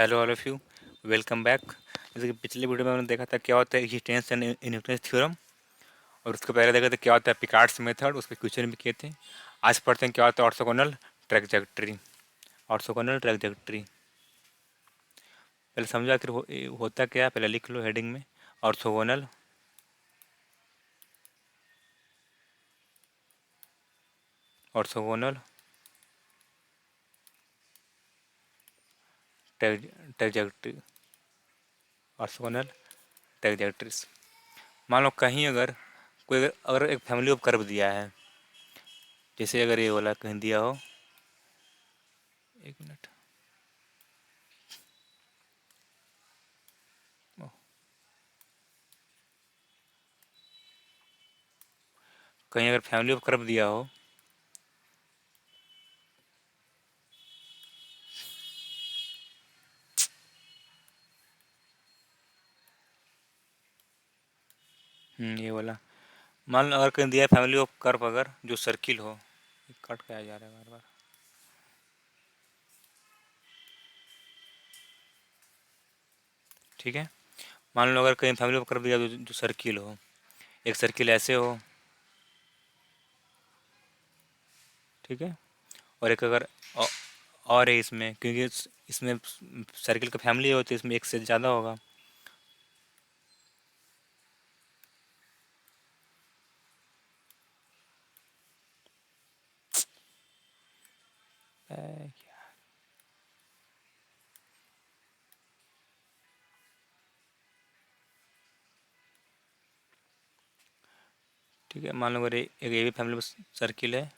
Hello all of you, welcome back. जैसे कि पिछले वीडियो में हमने देखा था क्या होता है एक्जिस्टेंस एंड न्यूटन्स थ्योरम, और उसके पहले देखा था क्या होता है पिकार्ड्स मेथड, उस पर क्वेश्चन भी किए थे। आज पढ़ते हैं क्या होता है ऑर्थोगोनल ट्रैजेक्टरी। ऑर्थोगोनल ट्रैजेक्टरी पहले समझा आखिर होता क्या है, पहले लिख लो हेडिंग में। Orthogonal orthogonal trajectory orthogonal trajectories. मान लो कहीं अगर अगर एक फैमिली ऑफ कर्व दिया है, जैसे अगर ये वाला कहीं दिया हो, एक मिनट, कहीं अगर फैमिली ऑफ कर्व दिया हो, ये वाला मान लो अगर कहीं दिया है फैमिली ऑफ कर्व, अगर जो सर्किल हो, कट के आ जा रहा है बार बार। ठीक है, मान लो अगर कहीं फैमिली ऑफ कर्व दिया जो सर्किल हो, एक सर्किल ऐसे हो, ठीक है, और एक अगर और है इसमें, क्योंकि इसमें सर्किल का फैमिली होती है, इसमें एक से ज़्यादा होगा। ठीक है, मान लो अगर एक ये भी फैमिली सर्किल है,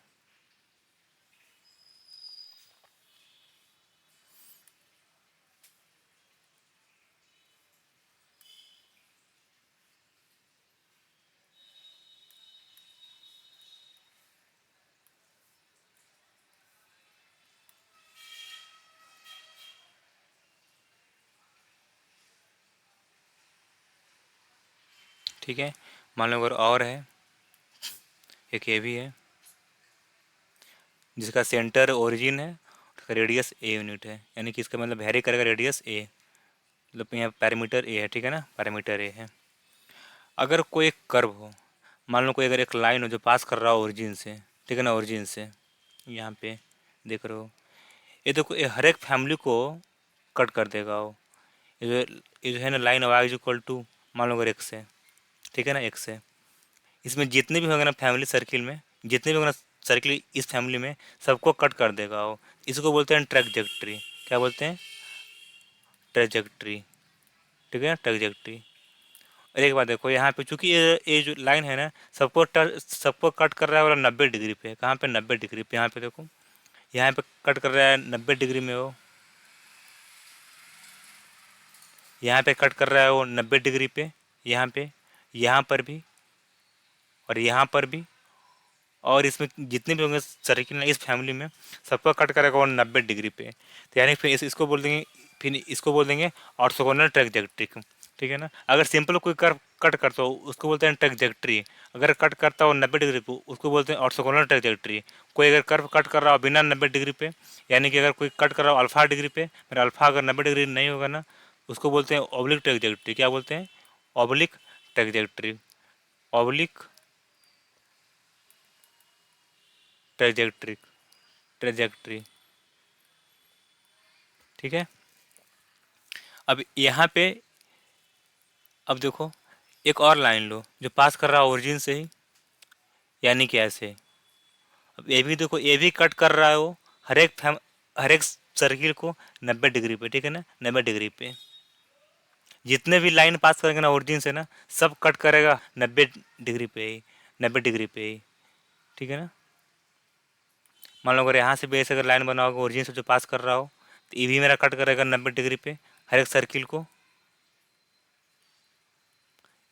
ठीक है, मान लो अगर और है, एक ये भी है जिसका सेंटर ओरिजिन है, उसका रेडियस ए यूनिट है, यानी कि इसका मतलब वेरी करेगा रेडियस ए, मतलब यहाँ पैरामीटर ए है, ठीक है ना, पैरामीटर ए है। अगर कोई एक कर्व हो, मान लो कोई अगर एक लाइन हो जो पास कर रहा हो ओरिजिन से, ठीक है ना, ओरिजिन से यहाँ पे देख रहे हो, ये देखो ये हर एक फैमिली को कट कर देगा वो। ये जो है ना line y is equal to, मान लो अगर एक्स है, ठीक है ना, एक्स है, इसमें जितने भी होंगे ना फैमिली सर्किल में, जितने भी होंगे ना सर्किल इस फैमिली में, सबको कट कर देगा वो। इसको बोलते हैं ट्रैजेक्टरी। क्या बोलते हैं? ट्रैजेक्टरी, ठीक है ना, ट्रैजेक्टरी। और एक बात देखो यहाँ पे, चूंकि ये जो लाइन है ना, सबको कट कर रहा है वाला 90 डिग्री पे। कहाँ पे? 90 डिग्री पे। यहाँ पे देखो, यहाँ पे कट कर रहा है 90 डिग्री में वो, यहाँ पे कट कर रहा है वो 90 डिग्री पे, यहाँ पे, यहाँ पर भी, और यहाँ पर भी, और इसमें जितने भी होंगे सर्किल ना इस फैमिली में, सबका कट करेगा वो 90 डिग्री पे। तो यानी फिर इसको बोल देंगे, फिर इसको बोल देंगे ऑर्थोगोनल ट्रैजेक्टरी। ठीक है ना। अगर सिंपल कोई कर कट करता हो उसको बोलते हैं ट्रैजेक्टरी। अगर कट करता हो 90 डिग्री पे उसको बोलते हैं ऑर्थोगोनल ट्रैजेक्टरी। कोई अगर कर्व कट कर रहा हो बिना 90 डिग्री पे, यानी कि अगर कोई कट कर रहा हो अल्फा डिग्री पे, मेरा अल्फा अगर 90 डिग्री नहीं होगा ना, उसको बोलते हैं ऑब्लिक ट्रैजेक्टरी। क्या बोलते हैं? Oblique trajectory. Oblique trajectory. Trajectory, ठीक है। अब यहाँ पे, अब देखो, एक और लाइन लो जो पास कर रहा है ओरिजिन से ही, यानी कि ऐसे। अब ये भी देखो, ये भी कट कर रहा है वो हर एक सर्किल को 90 डिग्री पे, ठीक है ना, 90 डिग्री पे। जितने भी लाइन पास करेंगे ना ओरिजिन से ना, सब कट करेगा 90 डिग्री पे ही, 90 डिग्री पे ही, ठीक है ना। मान लो अगर यहाँ से बेस अगर लाइन बनाओगे ओरिजिन से जो पास कर रहा हो, तो ये भी मेरा कट करेगा 90 डिग्री पे हर एक सर्किल को।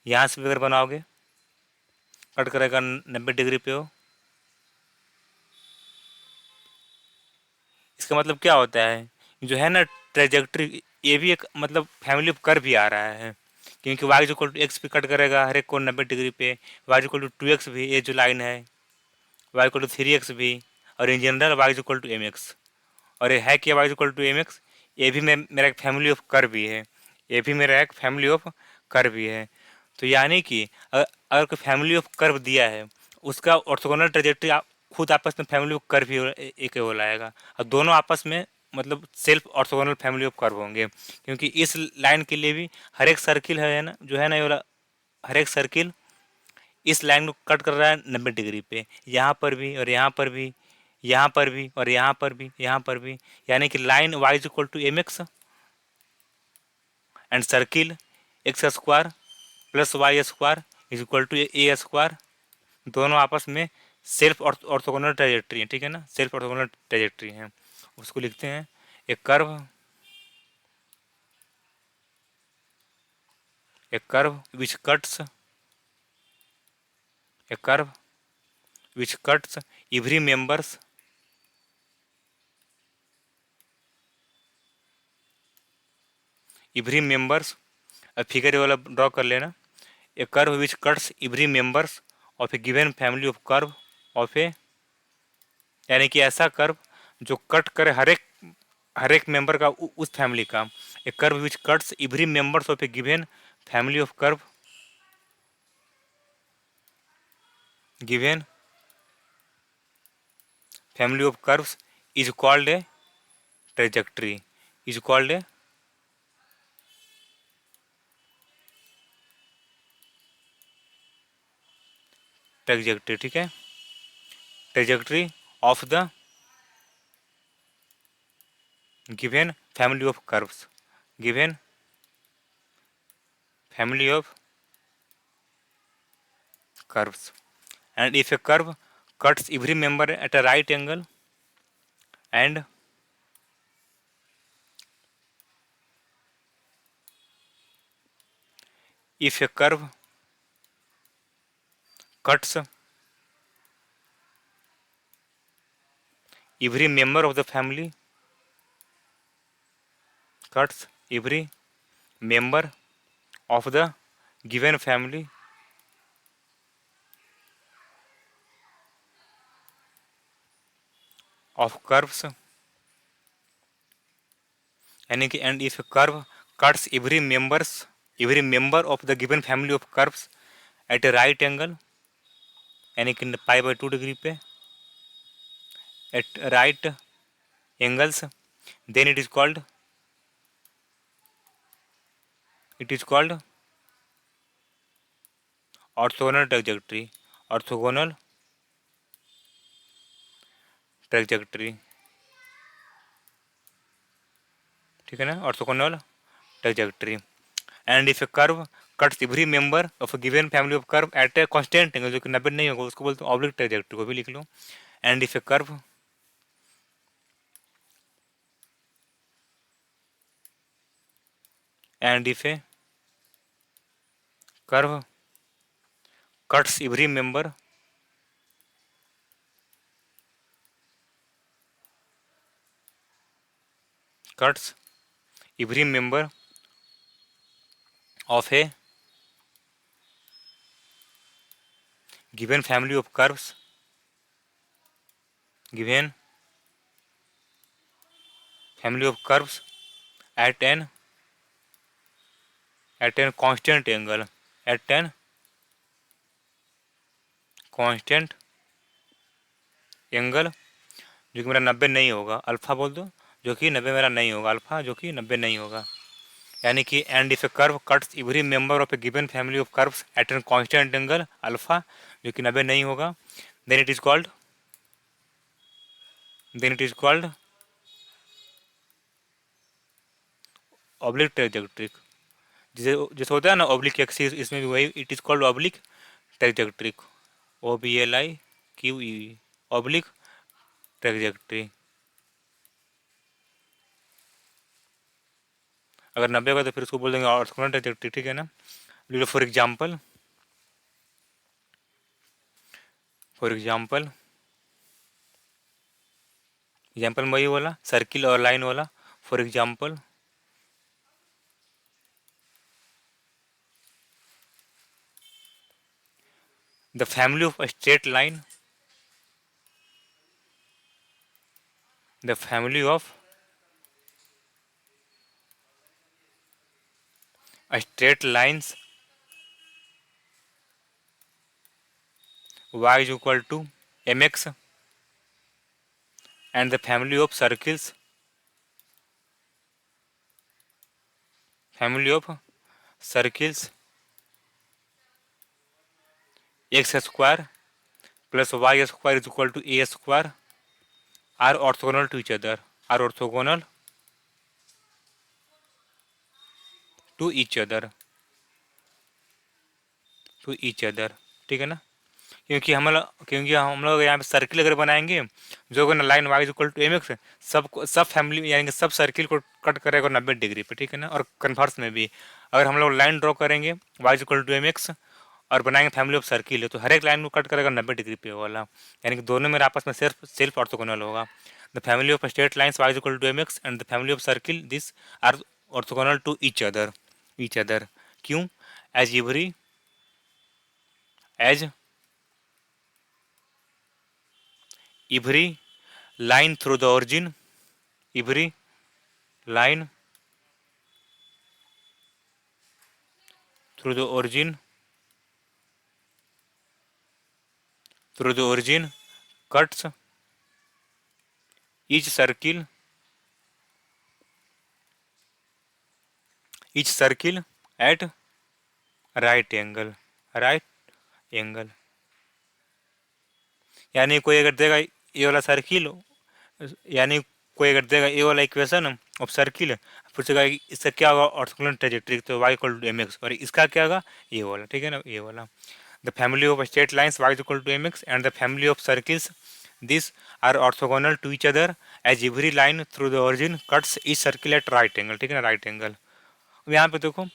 यहाँ से भी अगर बनाओगे कट करेगा 90 डिग्री पे हो। इसका मतलब क्या होता है, जो है ना ट्रेजेक्ट्री, ये भी एक मतलब फैमिली कर भी आ रहा है, क्योंकि वाई इक्वल टू एक्स भी कट करेगा हर एक को 90 डिग्री पे, वाई इक्वल टू 2x भी, ये जो लाइन है, वाई इक्वल टू 3x भी, और in general y equal to m x. और ये है क्या y equal to m x? ये भी मेरा एक फैमिली ऑफ कर्व भी है, ये भी मेरा एक फैमिली ऑफ कर्व भी है। तो यानी कि अगर कोई फैमिली ऑफ कर्व दिया है, उसका ऑर्थोगोनल ट्रेजेक्टरी खुद आपस में फैमिली ऑफ कर्व ही एक वो लाएगा, और दोनों आपस में मतलब self orthogonal family of curve होंगे। क्योंकि इस लाइन के लिए भी हर एक सर्किल है ना, जो है ना ये वाला, हर एक सर्किल इस लाइन को कट कर रहा है 90 डिग्री पे, यहाँ पर भी और यहाँ पर भी, यहाँ पर भी और यहाँ पर भी, यहाँ पर भी। यानी कि line y is equal to m x and circle x square plus y square is equal to a square, दोनों आपस में सेल्फ ऑर्थोगोनल ट्रेजेक्ट्री है, ठीक है ना, सेल्फ ऑर्थोगोनल ट्रेजेक्ट्री है। उसको लिखते हैं a curve which cuts a curve which cuts every members अब फिगर वाला ड्रॉ कर लेना। A curve which cuts every members of a given family of curve of a, यानी कि ऐसा कर्व जो कट करे हर एक मेंबर का उस फैमिली का। A curve which cuts every members of a given family of curve, given family of curves is called a trajectory, is called a trajectory, ठीक है, trajectory of the given family of curves, given family of curves, and if a curve cuts every member at a right angle and if a curve cuts every member of the family, cuts every member of the given family of curves, यानी कि and if a curve cuts every member of the given family of curves at a right angle, यानी कि π/2 degree पे at right angles, then it is called orthogonal trajectory, orthogonal trajectory, ठीक है ना, orthogonal trajectory. And if a curve cuts every member of a given family of curve at a constant angle, जो कि 90 नहीं होगा, उसको बोलते हैं ऑब्लिक ट्रेजेक्ट्री, को भी लिख लो। And if a curve and if a curve cuts every member cuts every member of a given family of curves, given family of curves at an constant angle, at an constant angle, जो कि मेरा 90 नहीं होगा, alpha बोल दो, जो कि 90 मेरा नहीं होगा, अल्फ़ा जो कि 90 नहीं होगा। यानी कि and if a curve cuts every member of a given family of curves at an constant angle alpha, जो कि 90 नहीं होगा, then it is called oblique trajectory. जैसे होता है ना ऑब्लिक एक्सिस, इसमें भी वही, it is called oblique trajectory, OBLIQUE, oblique trajectory. अगर 90 होगा तो फिर उसको बोल देंगे ऑर्थोगोनल ट्रेजेक्ट्री, ठीक है ना। फॉर एग्जाम्पल एग्जाम्पल में वही वाला सर्किल और लाइन वाला। For example the family of a straight line, the family of straight lines y is equal to mx and the family of circles x square plus y square is equal to a square are orthogonal to each other, are orthogonal to each other, to each other, ठीक है ना। क्योंकि हम लोग यहाँ पे circle अगर बनाएंगे जो कि ना line y equal to m x, सब फैमिली यानी कि सब सर्किल को कट करेगा 90 डिग्री पे, ठीक है ना। और कन्वर्स में भी अगर हम लोग लाइन ड्रॉ करेंगे y equal to m x और बनाएंगे फैमिली ऑफ सर्किल है तो हर एक लाइन को कट करेगा 90 डिग्री पे वाला, यानी कि दोनों में आपस में सिर्फ सेल्फ ऑर्थोगोनल होगा। The family of straight lines y equal to m x and the family of circle this are orthogonal to each other. क्यों? As every as every line through the origin, every line through the origin cuts each circle at right angle, यानी कोई अगर देगा ये वाला circle, यानी कोई अगर देगा ये वाला इक्वेशन ऑफ सर्किल, पूछेगा इसका क्या होगा ऑर्थोगोनल ट्रेजेक्टरी, तो y equal to m x, और इसका क्या होगा ये वाला, ठीक है ना, ये वाला। The family of straight lines y equal to m x and the family of circles this are orthogonal to each other as every line through the origin cuts each circle at right angle, ठीक है ना, right angle. अब यहाँ पे देखो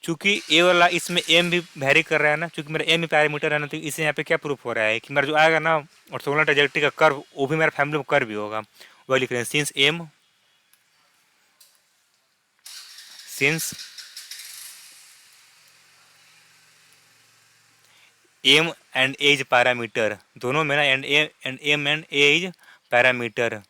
चूंकि ए वाला इसमें एम भी वेरी कर रहा है ना, चूंकि मेरा एम भी पैरामीटर है ना, तो इससे यहाँ पे क्या प्रूफ हो रहा है कि मेरा जो आएगा ना ऑर्थोगोनल ट्रैजेक्टरी का कर्व वो भी मेरा फैमिली में कर्व भी होगा। वही लिख रहे हैं since m and a is parameter, दोनों में ना m and a is parameter.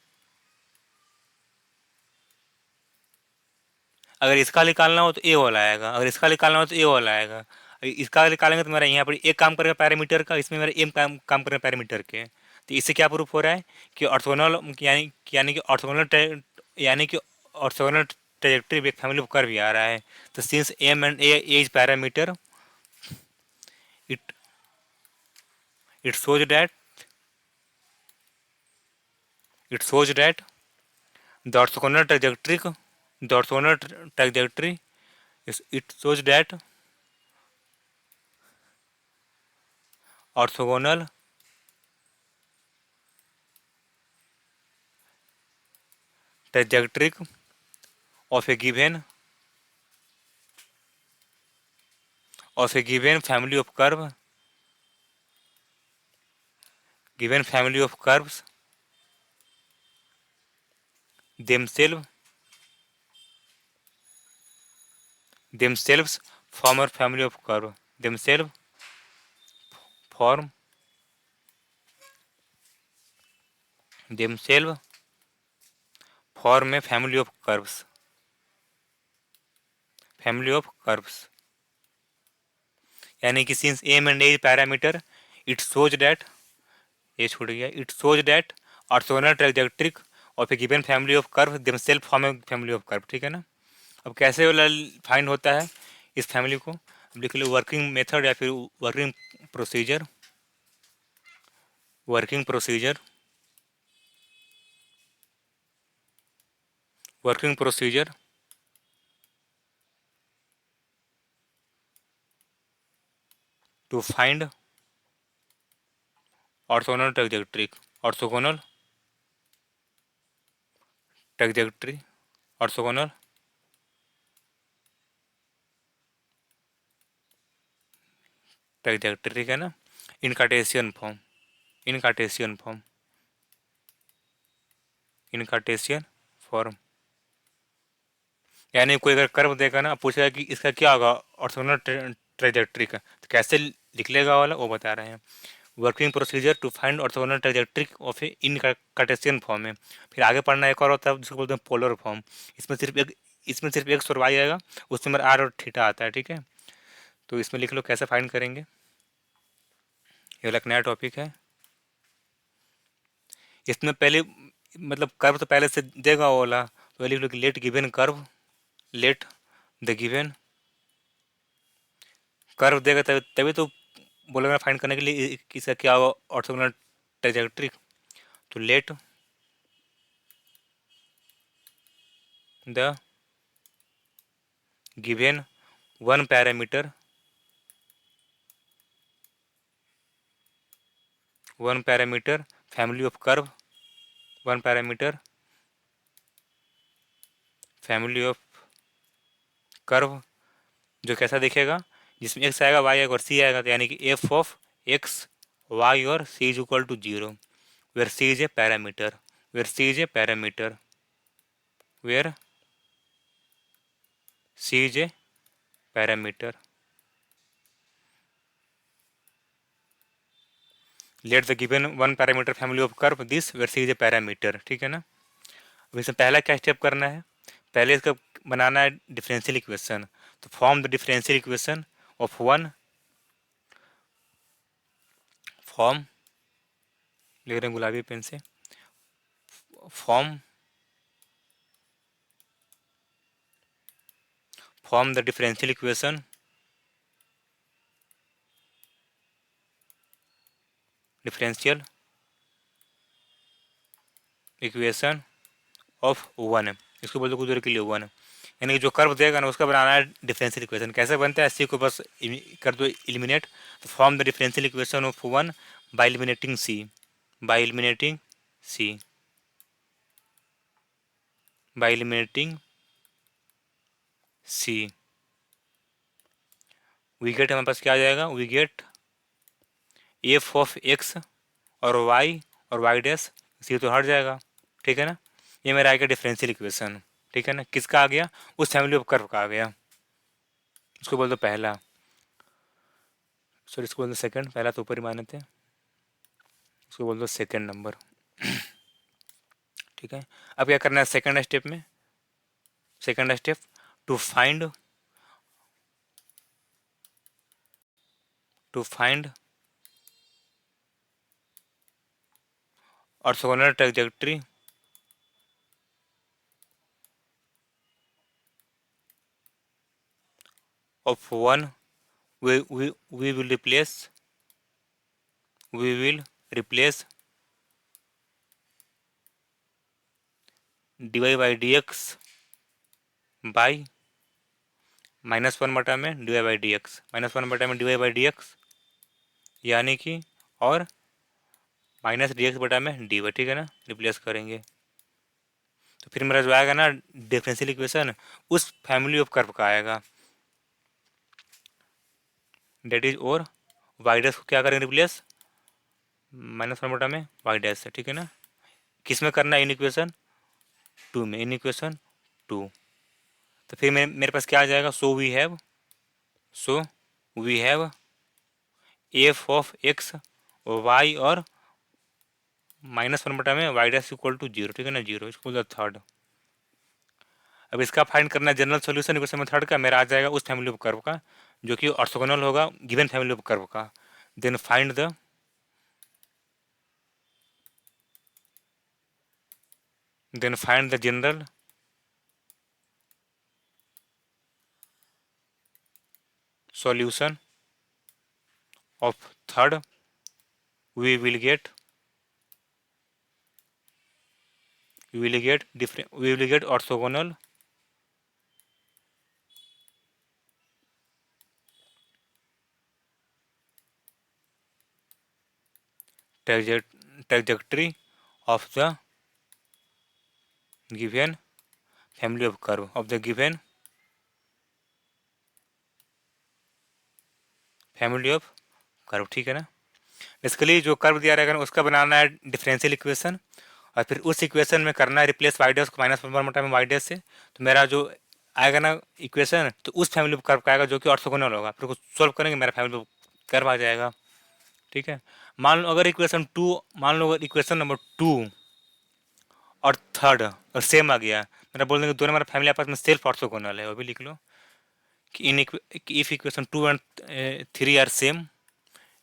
अगर इसका निकालना हो तो ए वाला आएगा, अगर इसका निकालना हो तो ए वाला आएगा। इसका निकालेंगे तो मेरा यहाँ पर एक काम करेगा पैरामीटर का, इसमें मेरा एम काम करेगा पैरामीटर के। तो इससे क्या प्रूफ हो रहा है कि ऑर्थोगोनल यानी कि ऑर्थोगोनल ट्रैजेक्टरी एक फैमिली ऑफ कर्व भी आ रहा है। तो since m and a is parameter it it shows that the orthogonal trajectory it shows that orthogonal trajectory of a given family of curves themselves form a family of curve, form a family of curves, यानी कि since m and a parameter it shows that orthogonal trajectory of a given family of curve themselves form a family of curve, ठीक है ना। अब कैसे वाला find होता है इस फैमिली को, अब लिख लो वर्किंग मेथड या फिर working procedure to find orthogonal trajectory ठीक है ना, इन कार्टेशियन फॉर्म। यानी कोई अगर कर्व देगा ना, पूछेगा कि इसका क्या होगा ऑर्थोगोनल ट्रैजेक्टरी का, तो कैसे लिख लेगा वाला वो बता रहे हैं। Working procedure to find orthogonal trajectory of a in Cartesian form में। फिर आगे पढ़ना एक और होता है जिसको बोलते हैं पोलर फॉर्म। इसमें सिर्फ एक इसमें सिर्फ एक्स और वाई आएगा, उसमें मेरा आर और थीटा आता है, ठीक है। तो इसमें लिख लो कैसे फाइंड करेंगे। ये वाला एक नया टॉपिक है। इसमें पहले मतलब कर्व तो पहले से देगा वो वाला, तो लिख लो कि let given curve, let the given curve देगा तभी तभी तो बोलेगा फाइंड करने के लिए कि इसका क्या होगा ऑर्थोगोनल ट्रेजेक्ट्री। तो late the given one parameter family of curve, one parameter family of curve, जो कैसा दिखेगा, जिसमें एक्स आएगा, वाई आएगा और सी आएगा, तो यानी कि एफ ऑफ एक्स वाई और c is equal to zero, where c is a parameter, where c is a parameter, where c is a parameter. Let the given one parameter family of curve this where c is a parameter, ठीक है ना। अब इसमें पहला क्या step करना है, पहले इसका बनाना है डिफरेंशियल इक्वेशन। तो form the differential equation of one, form लिख रहे हैं गुलाबी पेन से, form the differential equation of one, इसको बोलते कुछ देर के लिए वन, यानी कि जो कर्व देगा ना उसका बनाना है डिफरेंशियल इक्वेशन। कैसे बनता है, सी को बस कर दो एलिमिनेट। तो form the differential equation of one by eliminating c, by eliminating c, by eliminating c, we get हमारे पास क्या आ जाएगा, we get f of x और वाई डैश, सी तो हट जाएगा, ठीक है ना। ये मेरा आएगा डिफरेंशियल इक्वेशन, ठीक है ना। किसका आ गया, उस फैमिली ऑफ कर्व का आ गया। इसको बोल दो पहला, सॉरी इसको बोल दो सेकंड, पहला तो ऊपर ही माने थे, इसको बोल दो सेकंड नंबर, ठीक है। अब क्या करना है सेकंड स्टेप में, second step to find orthogonal trajectory of one, we will replace dy by dx by minus one बटा में d by d x, minus one बटा में डी बाई डी एक्स, यानी कि और माइनस डी एक्स बटा में डी वाई, ठीक है ना, रिप्लेस करेंगे। तो फिर मेरा जो आएगा ना डिफरेंशियल इक्वेशन उस फैमिली ऑफ कर्व का आएगा, डेट इज, और वाई डैश को क्या करेंगे रिप्लेस, माइनस वन बटा में वाई डैश से, ठीक है ना। किस में करना है, इन इक्वेशन टू में, इन इक्वेशन टू। तो फिर मेरे पास क्या आ जाएगा, so we have f of x y और माइनस वन बटा में y dash equal to zero, ठीक है ना, जीरो, इसको थर्ड। अब इसका फाइंड करना है जनरल सॉल्यूशन इक्वेशन में थर्ड का, मेरा आ जाएगा उस फैमिली ऑफ कर्व का जो कि ऑर्थोगोनल होगा गिवन फैमिली ऑफ कर्व का। Then find the general solution of third, we will get orthogonal trajectory of the given family of curve, of the given family of curve, ठीक है ना। Basically जो curve दिया रहेगा उसका बनाना है डिफरेंशियल इक्वेशन, और फिर उस इक्वेशन में करना है रिप्लेस वाई डैश को माइनस वन बटा में वाई डैश से। तो मेरा जो आएगा ना इक्वेशन, तो उस फैमिली ऑफ कर्व का आएगा जो कि ऑर्थोगोनल होगा, फिर उसको सॉल्व करेंगे मेरा फैमिली ऑफ कर्व आ जाएगा, ठीक है। मान लो अगर इक्वेशन टू, मान लो अगर इक्वेशन नंबर टू और थर्ड और सेम आ गया, मेरा बोल देंगे दोनों हमारा फैमिली आपस में सेल्फ ऑर्थोगोनल है, वो भी लिख लो कि इफ इक्वेशन 2 और 3 आर सेम,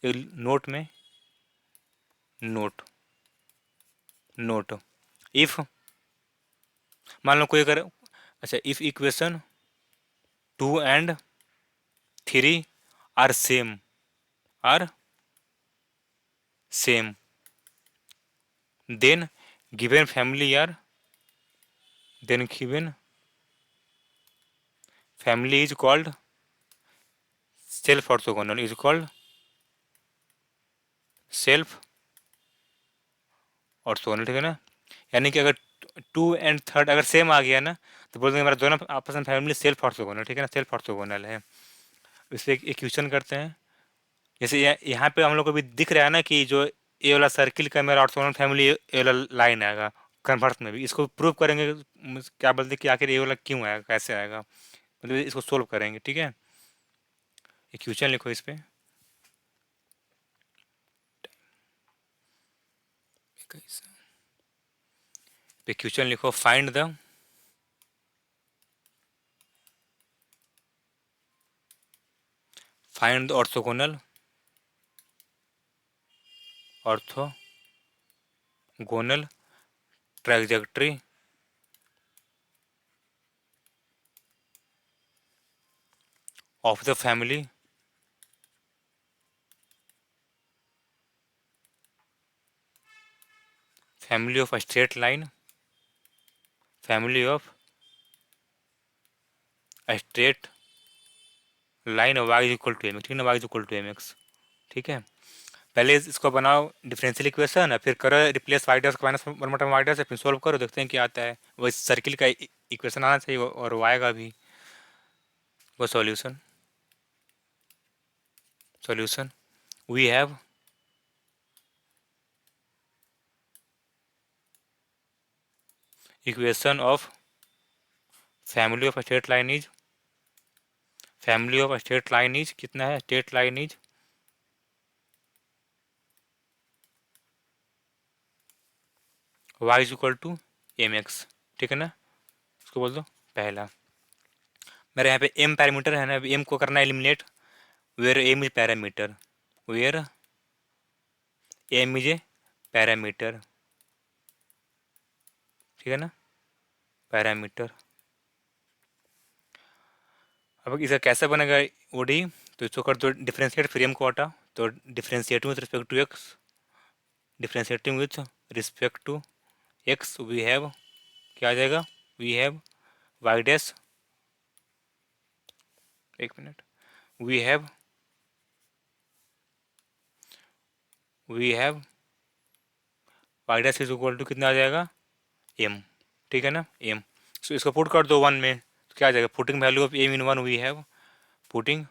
नोट में नोट नोट इफ मान लो कोई अगर, अच्छा if equation 2 and 3 are same, are same, then given family are, then given family is called self orthogonal, is called self orthogonal, ठीक है ना। यानी कि अगर 2 and 3 अगर सेम आ गया ना तो बोल देंगे हमारा दोनों आपस में फैमिली सेल्फ ऑर्थोगोनल, ठीक है ना, सेल्फ ऑर्थोगोनल है। इससे एक क्वेश्चन करते हैं, जैसे यहाँ पे हम लोग को भी दिख रहा है ना कि जो ए वाला सर्किल का मेरा ऑर्थोगोनल फैमिली ए वाला लाइन आएगा, कन्वर्स में भी इसको प्रूव करेंगे, क्या बोलते हैं कि आखिर ए वाला क्यों आएगा, कैसे आएगा, मतलब इसको सोल्व करेंगे, ठीक है। एक क्वेश्चन लिखो इस पे क्वेश्चन लिखो, find the orthogonal trajectory of the family of straight line, family of straight line y is equal to m x, ठीक है ना, y is equal to m x, ठीक है। पहले इसको बनाओ डिफरेंशियल इक्वेशन, फिर करो replace y dash minus one बटा वाई डैश, फिर सोल्व करो, देखते हैं क्या आता है। वो इस सर्किल का इक्वेशन आना चाहिए और वो आएगा भी। वो solution we have equation of family of straight line is, कितना है, straight line is y is equal to m x, ठीक है ना। इसको बोल दो पहला। मेरे यहाँ पे एम पैरामीटर है ना, अभी एम को करना है eliminate, where m is parameter, where m is a parameter, ठीक है ना, पैरामीटर। अब इसका कैसे बनेगा ओडी, तो इसको कर दो डिफ्रेंशिएट, फिर एम को हटा, तो differentiating with respect to x, differentiating with respect to x we have, क्या आ जाएगा, वी हैव वाई डैश, एक minute, we have y dash is equal to कितना आ जाएगा, एम, ठीक है ना, एम। सो इसको पुट कर दो 1 में, तो क्या आ जाएगा, putting value of m in 1 we have, putting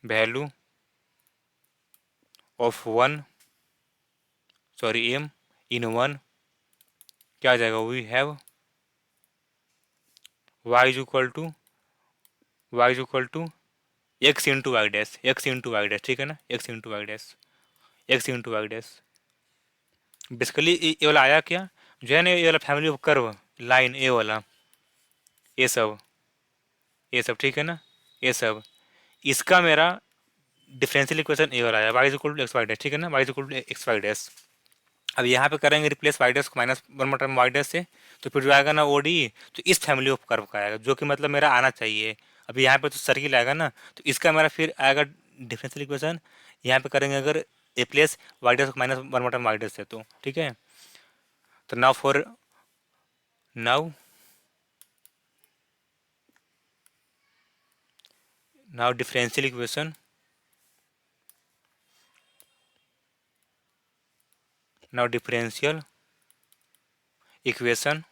value of 1, sorry m in 1, क्या आ जाएगा, we have y is equal to x into y dash, ठीक है ना, x into y dash. Basically ये वाला आया क्या, जो है ना ये वाला family of curve line a वाला, ये सब ठीक है ना, ये सब, इसका मेरा डिफरेंशियल इक्वेशन ए वाला आया, y is equal to x y dash, ठीक है ना, y is equal to x y dash. अब यहाँ पे करेंगे रिप्लेस वाई डैश को माइनस वन बटा वाई डैश से, तो फिर जो आएगा ना ओडी, तो इस फैमिली ऑफ कर्व का आएगा, जो कि मतलब मेरा आना चाहिए। अभी यहाँ पे तो सर्किल आएगा ना, तो इसका मेरा फिर आएगा डिफरेंशियल इक्वेशन, यहाँ पे करेंगे अगर रिप्लेस वाई डैश को माइनस वन बटा वाई डैश से, तो ठीक है। तो now now differential equation, now differential equation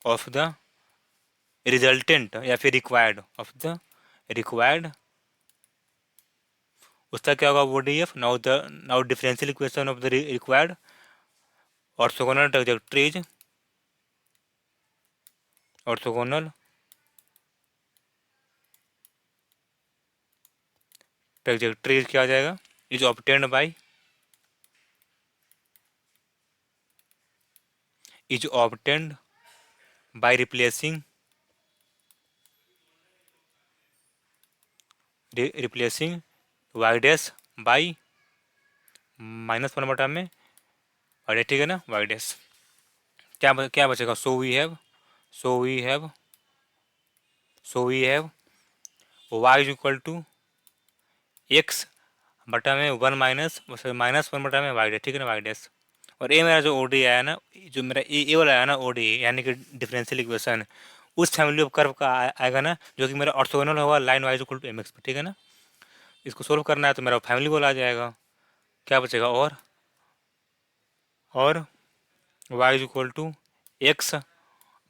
of the resultant या फिर रिक्वायर्ड, ऑफ द रिक्वायर्ड, उसका क्या होगा, वो D F, now differential equation of the required orthogonal trajectories, orthogonal trajectories क्या आ जाएगा, is obtained by replacing y dash by -1/में वाई डैश, ठीक है ना, वाई डैश। क्या बचेगा, so we have y is equal to x बटा में 1 - -1/में वाई डैश, ठीक है ना, वाई डैश। और ये मेरा जो ओडी आया ना, जो मेरा ए वाला आया ना ओडी, यानी कि डिफरेंशियल इक्वेशन, उस फैमिली ऑफ कर्व का आएगा ना, जो कि मेरा ऑर्थोगोनल होगा line wise equal to mx पे, ठीक है ना। इसको सोल्व करना है तो मेरा फैमिली गोल आ जाएगा। क्या बचेगा, और y is equal to x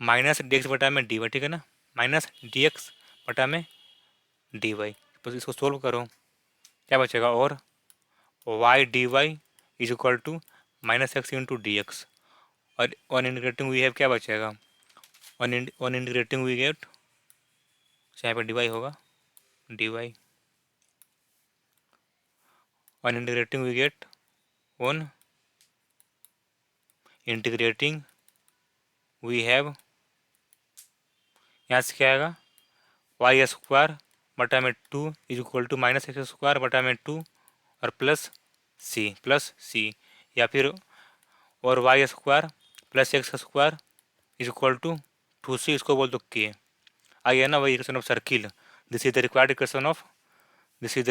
minus d x बटा में डी वाई, ठीक है ना, माइनस डी एक्स बटा में डी वाई। बस इसको सोल्व करो, क्या बचेगा, और y d y is equal to -x into d x. और वन इंटीग्रेटिंग वी हैव क्या बचेगा, वन इंटीग्रेटिंग वी गेट, यहाँ पे डी वाई होगा, d y, on integrating we get on integrating we have, यहाँ से क्या आएगा, वाई स्क्वायर बटा में 2 इज इक्वल टू -x² बटा में 2 और प्लस सी, या फिर और y square plus x² is equal to 2c, इसको बोल दो के। आइए ना, वही equation of circle, this is the required equation of this is the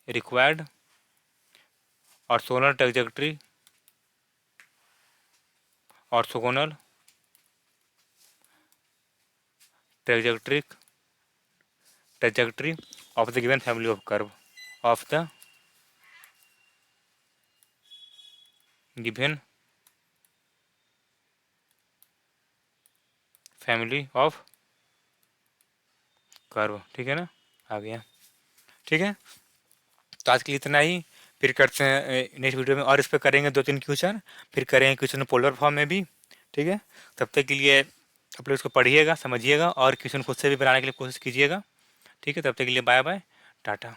required orthogonal trajectory of the given family of curve of the given family of curve, ठीक है ना, आ गया, ठीक है। तो आज के लिए इतना ही, फिर करते हैं नेक्स्ट वीडियो में, और इस पर करेंगे 2-3 क्वेश्चन, फिर करेंगे क्वेश्चन पोलर फॉर्म में भी, ठीक है। तब तक के लिए आप लोग इसको पढ़िएगा, समझिएगा, और क्वेश्चन खुद से भी बनाने के लिए कोशिश कीजिएगा, ठीक है। तब तक के लिए बाय बाय, टाटा।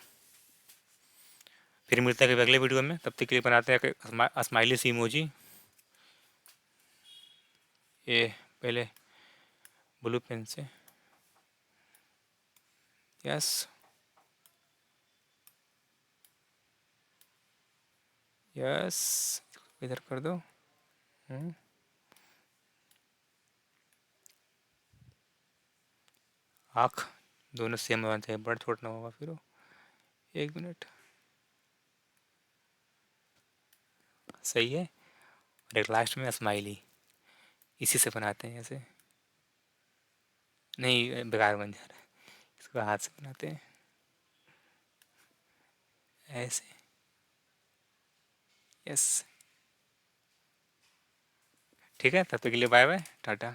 फिर मिलते हैं कभी अगले वीडियो में, तब तक के लिए बनाते हैं स्माइली सी इमोजी। ये पहले ब्लू पेन से, यस, यस, इधर कर दो। आँख दोनों सेम बनते हैं, बड़ा छोटा होगा फिर, 1 मिनट, सही है। और एक लास्ट में स्माइली, इसी से बनाते हैं, ऐसे नहीं, बेकार बन जा रहा है, इसको हाथ से बनाते हैं ऐसे, यस, ठीक है। तब तक के लिए बाय बाय, टाटा।